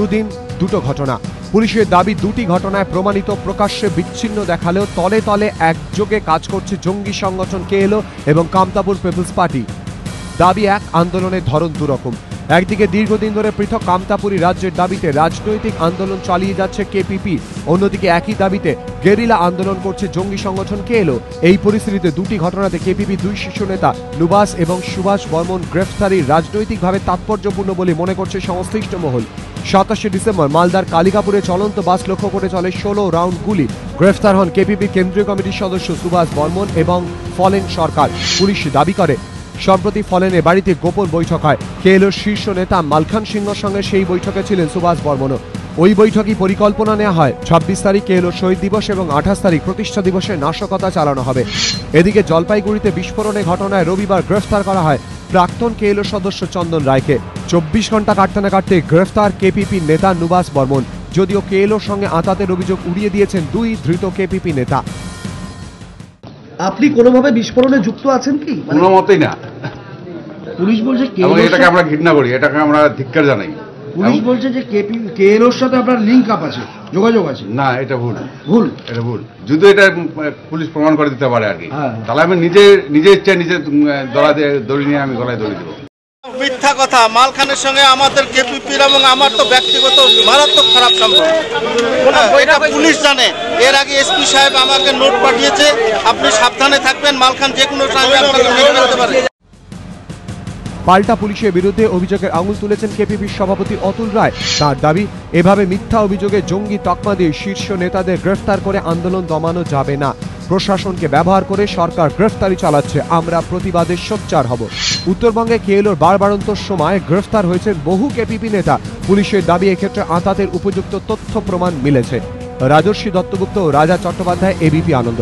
দুদিন দুটো ঘটনা। পুলিশের দাবি দুটি ঘটনায় প্রমাণিত প্রকাশ্যে বিচ্ছিন্ন দেখালেও তলে তলে একযোগে কাজ করছে জঙ্গি সংগঠন কেএলও এবং কামতাপুর পিপলস পার্টি। দাবি এক, আন্দোলনের ধরন দুরকম। একদিকে দীর্ঘদিন ধরে পৃথক কামতাপুরী রাজ্যের দাবিতে রাজনৈতিক আন্দোলন চালিয়ে যাচ্ছে কেপিপি, অন্যদিকে একই দাবিতে গেরিলা আন্দোলন করছে জঙ্গি সংগঠন কেএলও। এই পরিস্থিতিতে দুটি ঘটনাতে কেপিপি দুই শীর্ষ নেতা নুবাস এবং সুভাষ বর্মন গ্রেফতারি রাজনৈতিকভাবে তাৎপর্যপূর্ণ বলে মনে করছে সংশ্লিষ্ট মহল। 27 ডিসেম্বর মালদার কালিকাপুরে চলন্ত বাস লক্ষ্য করে চলে 16 রাউন্ড গুলি। গ্রেফতার হন কেপিপি কেন্দ্রীয় কমিটির সদস্য সুভাষ বর্মন এবং ফলেন সরকার। পুলিশ দাবি করে সম্প্রতি ফলেনের বাড়িতে গোপন বৈঠক হয়। কেএলওর শীর্ষ নেতা মালখান সিংহর সঙ্গে সেই বৈঠকে ছিলেন সুভাষ বর্মনও। ওই বৈঠকই পরিকল্পনা নেওয়া হয় 26 তারিখ কেএলওর শহীদ দিবস এবং 28 তারিখ প্রতিষ্ঠা দিবসে নাশকতা চালানো হবে। এদিকে জলপাইগুড়িতে বিস্ফোরণের ঘটনায় রবিবার গ্রেফতার করা হয় প্রাক্তন কেএলও সদস্য চন্দন রায়কে। 24 ঘন্টা কাটতে না কাটতে গ্রেফতার কেপিপি নেতা নুবাস বর্মন। যদিও কেএলওর সঙ্গে আঁতাতের অভিযোগ উড়িয়ে দিয়েছেন দুই ধৃত কেপিপি নেতা। আপনি কোনোভাবে বিস্ফোরণে যুক্ত আছেন কি? কোনো মতেই না। পুলিশ বলছে এটাকে আমরা ঘৃণা করি, এটাকে আমরা ধিক্কার জানাই। পুলিশ বলছে যে কেএলওর সাথে আপনার লিঙ্ক আপ আছে, যোগাযোগ আছে। না, এটা ভুল। এটা ভুল। যদি এটা পুলিশ প্রমাণ করে দিতে পারে আর কি, তাহলে আমি নিজে ইচ্ছা নিজে দড়ি নিয়ে আমি গলায় দড়ি দেবো। মিথ্যা কথা। মালখানের সঙ্গে আমাদের কেপিপির এবং আমার তো ব্যক্তিগত মারাত্মক খারাপ সম্পর্ক, এটা পুলিশ জানে। এর আগে এসপি সাহেব আমাকে নোট পাঠিয়েছে, আপনি সাবধানে থাকবেন, মালখান যে কোনো টাইমে আপনাকে মেরে ফেলতে পারে। পাল্টা পুলিশের বিরুদ্ধে অভিযোগের আঙুল তুলেছেন কেপিপির সভাপতি অতুল রায়। তার দাবি, এভাবে মিথ্যা অভিযোগে জঙ্গি তকমা দিয়ে শীর্ষ নেতাদের গ্রেফতার করে আন্দোলন দমানো যাবে না। প্রশাসনকে ব্যবহার করে সরকার গ্রেফতারি চালাচ্ছে, আমরা প্রতিবাদে সোচ্চার হব। উত্তরবঙ্গে কেএলওর বাড়বাড়ন্তর সময় গ্রেফতার হয়েছেন বহু কেপিপি নেতা। পুলিশের দাবি, এক্ষেত্রে আঁতাতের উপযুক্ত তথ্য প্রমাণ মিলেছে। রাজর্ষি দত্তগুপ্ত ও রাজা চট্টোপাধ্যায়, এবিপি আনন্দ।